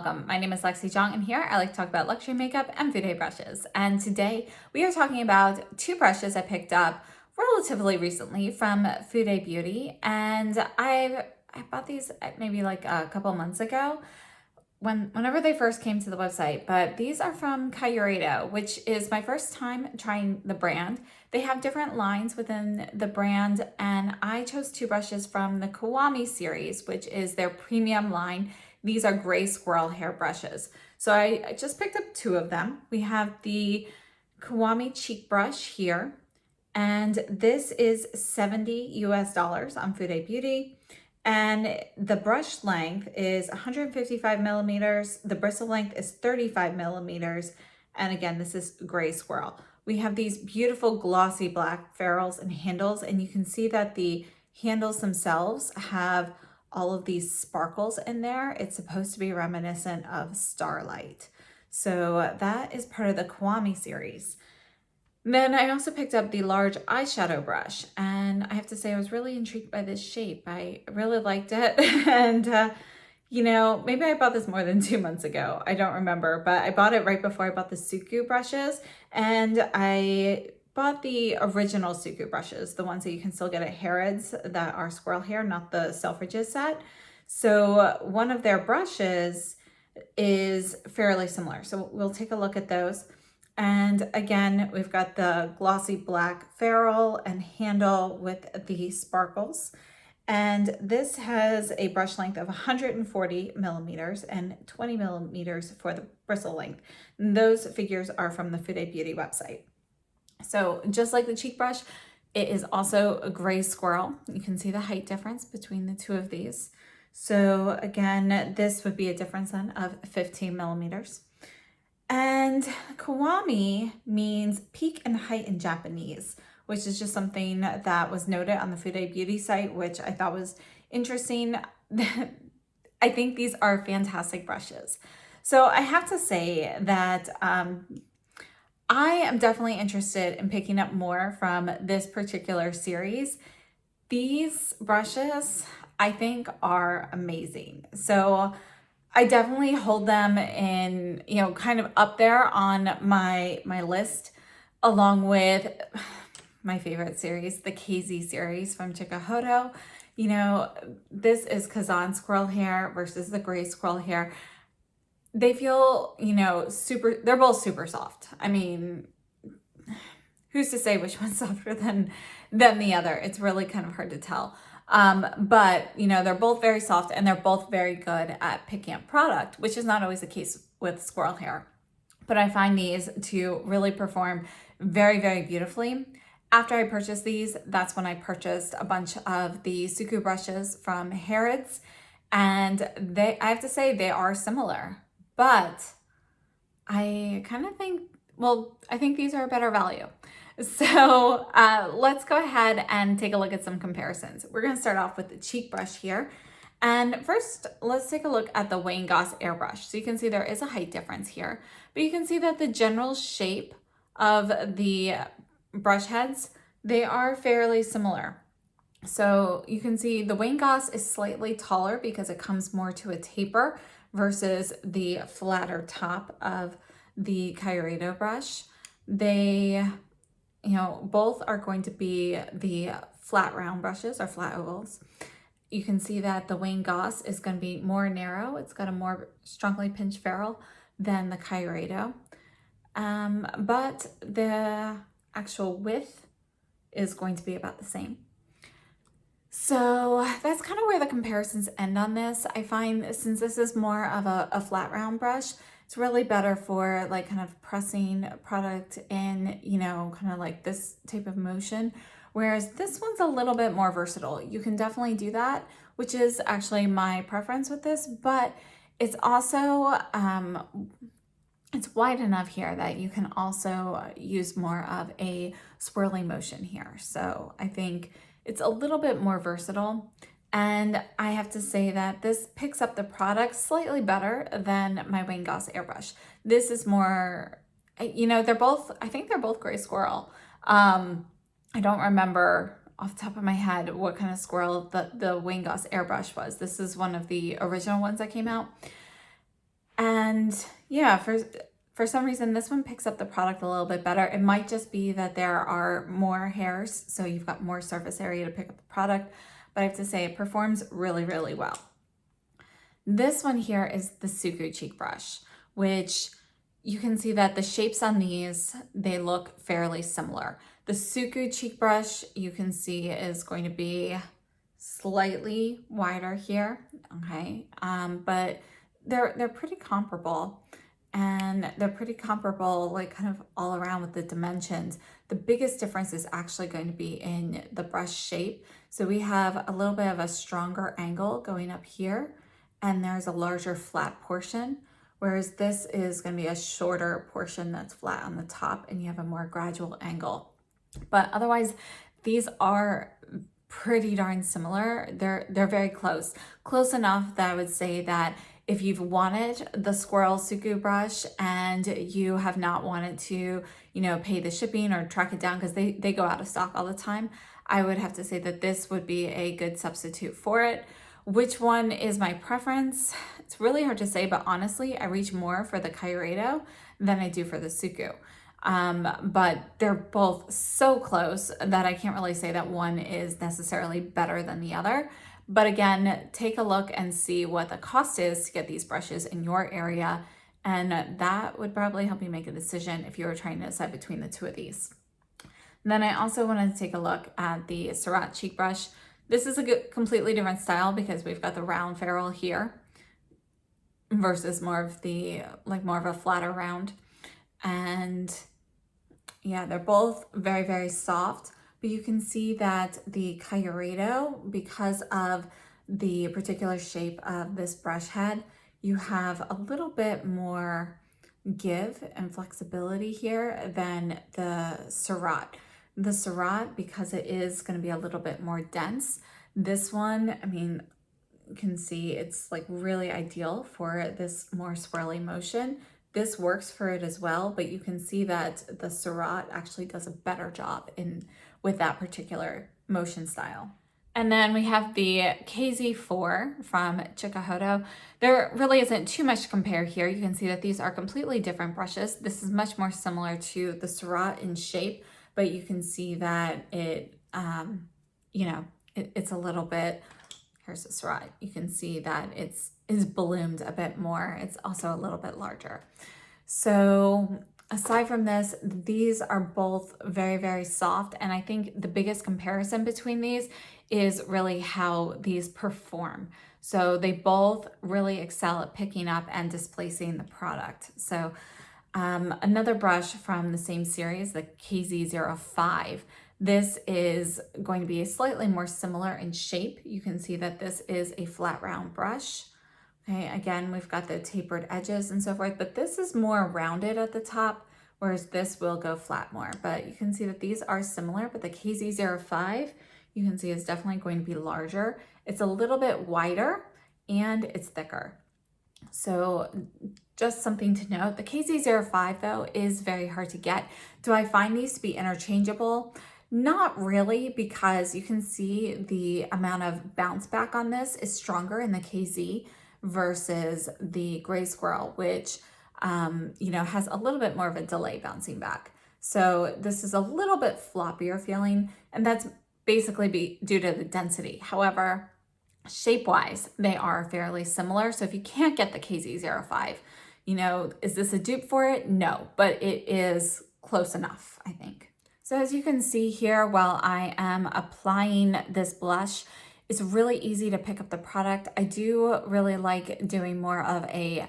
welcome. My name is Lexi Jong, and here I like to talk about luxury makeup and Fude brushes. And today we are talking about two brushes I picked up relatively recently from Fude Beauty, and I bought these maybe like a couple months ago whenever they first came to the website, but these are from Kyureido, which is my first time trying the brand. They have different lines within the brand, and I chose two brushes from the Kiwami series, which is their premium line. These are gray squirrel hair brushes. So I just picked up two of them. We have the Kiwami cheek brush here, and this is $70 US on Fude Beauty. And the brush length is 155 millimeters. The bristle length is 35 millimeters. And again, this is gray squirrel. We have these beautiful glossy black ferrules and handles, and you can see that the handles themselves have all of these sparkles in there. It's supposed to be reminiscent of starlight. So that is part of the Kiwami series. Then I also picked up the large eyeshadow brush, and I have to say I was really intrigued by this shape. I really liked it. And you know, maybe I bought this more than 2 months ago. I don't remember, but I bought it right before I bought the SUQQU brushes, and I bought the original SUQQU brushes, the ones that you can still get at Harrods that are squirrel hair, not the Selfridges set. So one of their brushes is fairly similar. So we'll take a look at those. And again, we've got the glossy black ferrule and handle with the sparkles. And this has a brush length of 140 millimeters and 20 millimeters for the bristle length. And those figures are from the Fude Beauty website. So just like the cheek brush, it is also a gray squirrel. You can see the height difference between the two of these. So again, this would be a difference then of 15 millimeters. And Kiwami means peak and height in Japanese, which is just something that was noted on the Fude Beauty site, which I thought was interesting. I think these are fantastic brushes. So I have to say that I am definitely interested in picking up more from this particular series. These brushes, I think, are amazing. So I definitely hold them in, you know, kind of up there on my list, along with my favorite series, the KZ series from Chikuhodo. You know, this is Kazan squirrel hair versus the gray squirrel hair. They feel, you know, they're both super soft. I mean, who's to say which one's softer than the other? It's really kind of hard to tell. But you know, they're both very soft, and they're both very good at picking up product, which is not always the case with squirrel hair. But I find these to really perform very, very beautifully. After I purchased these, that's when I purchased a bunch of the SUQQU brushes from Harrods, and I have to say they are similar, but I kind of think, well, I think these are a better value. So let's go ahead and take a look at some comparisons. We're going to start off with the cheek brush here. And first, let's take a look at the Wayne Goss airbrush. So you can see there is a height difference here, but you can see that the general shape of the brush heads, they are fairly similar. So you can see the Wayne Goss is slightly taller because it comes more to a taper versus the flatter top of the Kyureido brush. They, you know, both are going to be the flat round brushes or flat ovals. You can see that the Wayne Goss is going to be more narrow. It's got a more strongly pinched ferrule than the Kyureido. But the actual width is going to be about the same. So that's kind of where the comparisons end on this. I find since this is more of a flat round brush, it's really better for like kind of pressing product in, you know, kind of like this type of motion. Whereas this one's a little bit more versatile. You can definitely do that, which is actually my preference with this, but it's also, it's wide enough here that you can also use more of a swirling motion here. So I think it's a little bit more versatile. And I have to say that this picks up the product slightly better than my Wayne Goss airbrush. This is more, you know, I think they're both gray squirrel. I don't remember off the top of my head what kind of squirrel the Wayne Goss airbrush was. This is one of the original ones that came out. And yeah, for some reason, this one picks up the product a little bit better. It might just be that there are more hairs, so you've got more surface area to pick up the product, but I have to say it performs really, really well. This one here is the SUQQU cheek brush, which you can see that the shapes on these, they look fairly similar. The SUQQU cheek brush, you can see, is going to be slightly wider here, okay? But they're pretty comparable, and they're pretty comparable like kind of all around with the dimensions. The biggest difference is actually going to be in the brush shape. So we have a little bit of a stronger angle going up here, and there's a larger flat portion, whereas this is going to be a shorter portion that's flat on the top, and you have a more gradual angle. But otherwise, these are pretty darn similar. They're very close. Close enough that I would say that if you've wanted the Squirrel SUQQU brush and you have not wanted to, pay the shipping or track it down because they go out of stock all the time, I would have to say that this would be a good substitute for it. Which one is my preference? It's really hard to say, but honestly, I reach more for the Kyureido than I do for the SUQQU. But they're both so close that I can't really say that one is necessarily better than the other. But again, take a look and see what the cost is to get these brushes in your area, and that would probably help you make a decision if you were trying to decide between the two of these. And then I also wanted to take a look at the Surratt cheek brush. This is a completely different style because we've got the round ferrule here versus more of a flatter round. And yeah, they're both very, very soft, but you can see that the Kyureido, because of the particular shape of this brush head, you have a little bit more give and flexibility here than the Surratt. The Surratt, because it is going to be a little bit more dense. This one, I mean, you can see it's like really ideal for this more swirly motion. This works for it as well, but you can see that the Surratt actually does a better job with that particular motion style. And then we have the KZ4 from Chicahodo. There really isn't too much to compare here. You can see that these are completely different brushes. This is much more similar to the Surratt in shape, but you can see that it's a little bit, here's the Surratt. You can see that it's ballooned a bit more. It's also a little bit larger. So aside from this, these are both very, very soft. And I think the biggest comparison between these is really how these perform. So they both really excel at picking up and displacing the product. So another brush from the same series, the KZ05. This is going to be slightly more similar in shape. You can see that this is a flat round brush. Okay, again, we've got the tapered edges and so forth, but this is more rounded at the top, whereas this will go flat more. But you can see that these are similar, but the KZ05, you can see is definitely going to be larger. It's a little bit wider and it's thicker. So just something to note. The KZ05 though is very hard to get. Do I find these to be interchangeable? Not really, because you can see the amount of bounce back on this is stronger in the KZ versus the Gray Squirrel, which has a little bit more of a delay bouncing back. So this is a little bit floppier feeling, and that's basically due to the density. However, shape-wise, they are fairly similar. So if you can't get the KZ05, is this a dupe for it? No, but it is close enough, I think. So as you can see here, while I am applying this blush, it's really easy to pick up the product. I do really like doing more of a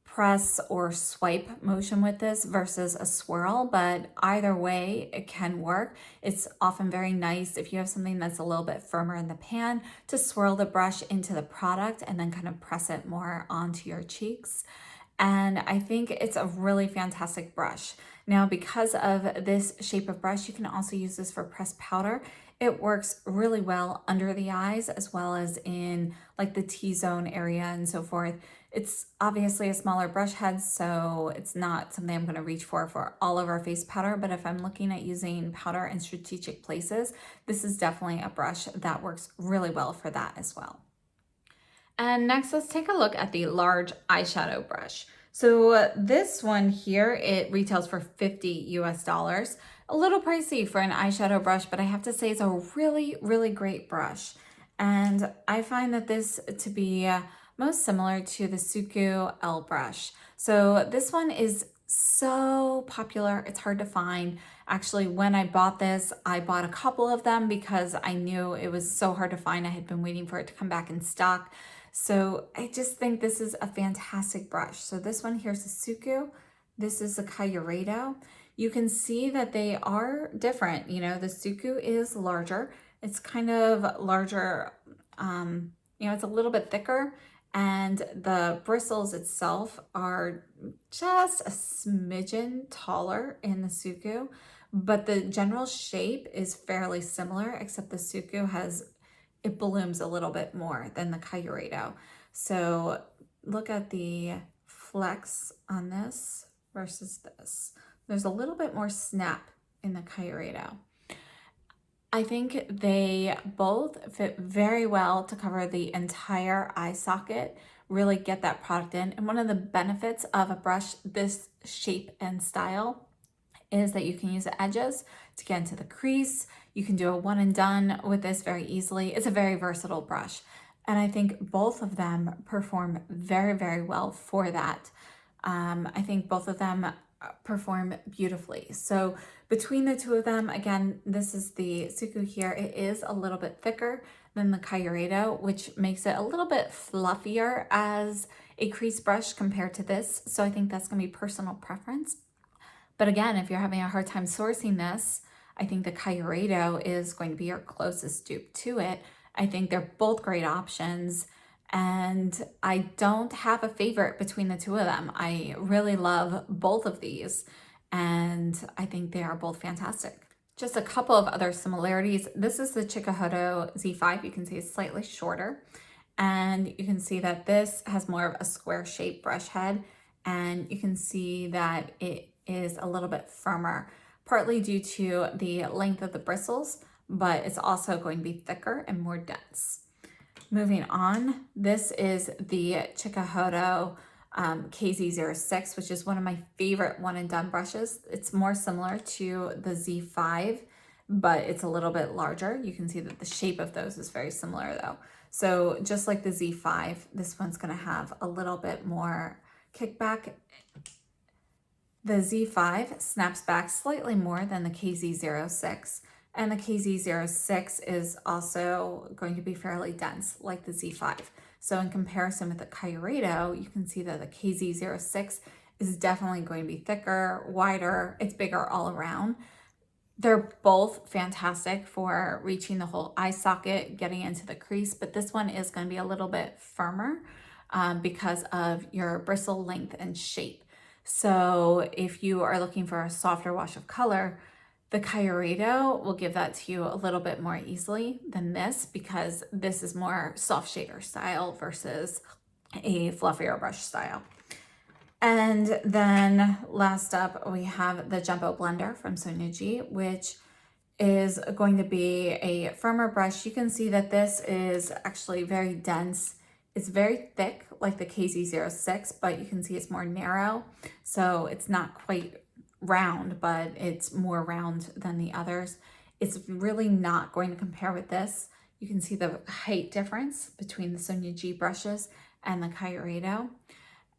press or swipe motion with this versus a swirl, but either way it can work. It's often very nice if you have something that's a little bit firmer in the pan to swirl the brush into the product and then kind of press it more onto your cheeks. And I think it's a really fantastic brush. Now, because of this shape of brush, you can also use this for pressed powder. It works really well under the eyes as well as in like the T-zone area and so forth. It's obviously a smaller brush head, so it's not something I'm going to reach for all over face powder, but if I'm looking at using powder in strategic places, this is definitely a brush that works really well for that as well. And next, let's take a look at the large eyeshadow brush. So this one here, it retails for 50 US dollars. A little pricey for an eyeshadow brush, but I have to say it's a really, really great brush. And I find that this to be most similar to the SUQQU L brush. So this one is so popular, it's hard to find. Actually, when I bought this, I bought a couple of them because I knew it was so hard to find. I had been waiting for it to come back in stock. So I just think this is a fantastic brush. So this one here's a SUQQU. This is a Kyureido. You can see that they are different. You know, the SUQQU is larger. It's kind of larger, it's a little bit thicker, and the bristles itself are just a smidgen taller in the SUQQU, but the general shape is fairly similar, except the SUQQU it blooms a little bit more than the Kyureido. So look at the flex on this versus this. There's a little bit more snap in the Kyureido. I think they both fit very well to cover the entire eye socket, really get that product in. And one of the benefits of a brush this shape and style is that you can use the edges to get into the crease. You can do a one and done with this very easily. It's a very versatile brush. And I think both of them perform very, very well for that. I think both of them perform beautifully. So between the two of them, again, this is the SUQQU here. It is a little bit thicker than the Kyureido, which makes it a little bit fluffier as a crease brush compared to this. So I think that's gonna be personal preference. But again, if you're having a hard time sourcing this, I think the Kyureido is going to be your closest dupe to it. I think they're both great options, and I don't have a favorite between the two of them. I really love both of these, and I think they are both fantastic. Just a couple of other similarities. This is the Chikuhodo Z5. You can see it's slightly shorter, and you can see that this has more of a square shaped brush head, and you can see that it is a little bit firmer, partly due to the length of the bristles, but it's also going to be thicker and more dense. Moving on, this is the Chikuhodo KZ06, which is one of my favorite one and done brushes. It's more similar to the Z5, but it's a little bit larger. You can see that the shape of those is very similar though. So just like the Z5, this one's gonna have a little bit more kickback. The Z5 snaps back slightly more than the KZ06, and the KZ06 is also going to be fairly dense like the Z5. So in comparison with the Kyureido, you can see that the KZ06 is definitely going to be thicker, wider, it's bigger all around. They're both fantastic for reaching the whole eye socket, getting into the crease, but this one is going to be a little bit firmer because of your bristle length and shape. So if you are looking for a softer wash of color, the Kyureido will give that to you a little bit more easily than this, because this is more soft shader style versus a fluffier brush style. And then last up, we have the Jumbo Blender from Sonia G, which is going to be a firmer brush. You can see that this is actually very dense. It's very thick like the KZ06, but you can see it's more narrow. So it's not quite round, but it's more round than the others. It's really not going to compare with this. You can see the height difference between the Sonia G brushes and the Kyureido.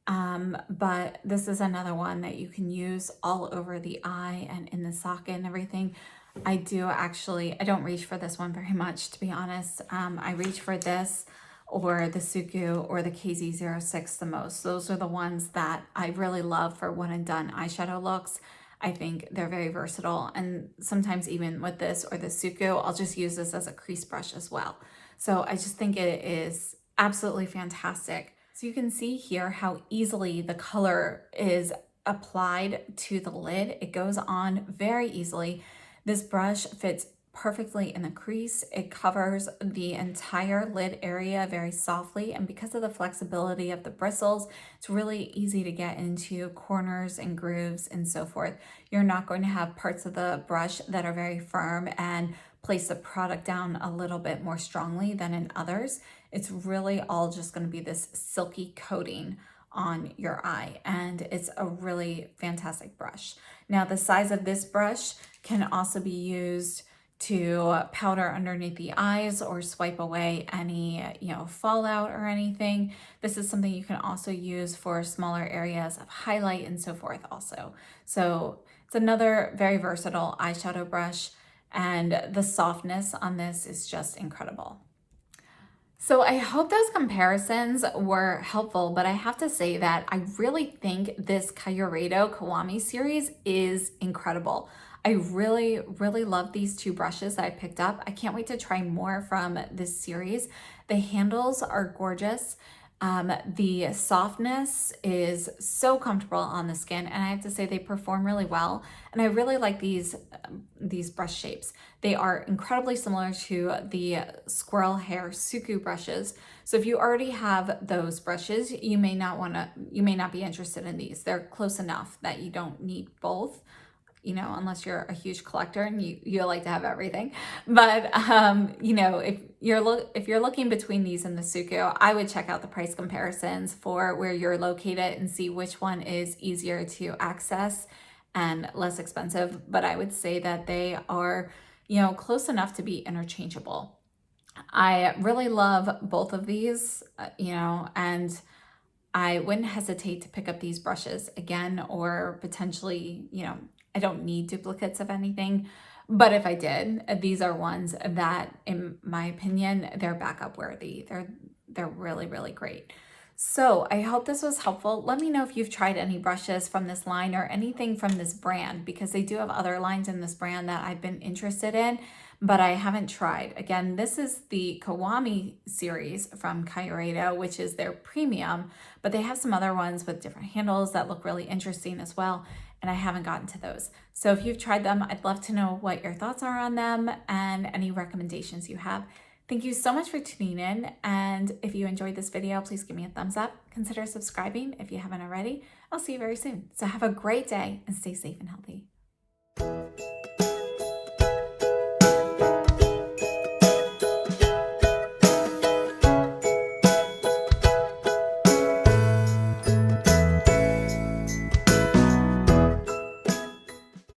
But this is another one that you can use all over the eye and in the socket and everything. I don't reach for this one very much, to be honest. I reach for this or the SUQQU or the KZ06 the most. Those are the ones that I really love for one and done eyeshadow looks. I think they're very versatile, and sometimes even with this or the SUQQU, I'll just use this as a crease brush as well. So I just think it is absolutely fantastic. So you can see here how easily the color is applied to the lid. It goes on very easily. This brush fits perfectly in the crease. It covers the entire lid area very softly, and because of the flexibility of the bristles, it's really easy to get into corners and grooves and so forth. You're not going to have parts of the brush that are very firm and place the product down a little bit more strongly than in others. it's really all just going to be this silky coating on your eye, and it's a really fantastic brush. Now, the size of this brush can also be used to powder underneath the eyes or swipe away any, fallout or anything. This is something you can also use for smaller areas of highlight and so forth also. So it's another very versatile eyeshadow brush, and the softness on this is just incredible. So I hope those comparisons were helpful, but I have to say that I really think this Kyureido Kiwami series is incredible. I really, really love these two brushes that I picked up. I can't wait to try more from this series. The handles are gorgeous. The softness is so comfortable on the skin, and I have to say they perform really well. And I really like these brush shapes. They are incredibly similar to the squirrel hair SUQQU brushes. So if you already have those brushes, you may not be interested in these. They're close enough that you don't need both, unless you're a huge collector and you like to have everything. But if you're looking between these and the SUQQU, I would check out the price comparisons for where you're located and see which one is easier to access and less expensive. But I would say that they are, close enough to be interchangeable. I really love both of these, and I wouldn't hesitate to pick up these brushes again, or potentially, I don't need duplicates of anything, but if I did, these are ones that, in my opinion, they're backup worthy. They're really, really great. So I hope this was helpful. Let me know if you've tried any brushes from this line or anything from this brand, because they do have other lines in this brand that I've been interested in, but I haven't tried. Again, this is the Kiwami series from Kyureido, which is their premium, but they have some other ones with different handles that look really interesting as well, and I haven't gotten to those. So if you've tried them, I'd love to know what your thoughts are on them and any recommendations you have. Thank you so much for tuning in, and if you enjoyed this video, please give me a thumbs up. Consider subscribing if you haven't already. I'll see you very soon. So have a great day and stay safe and healthy.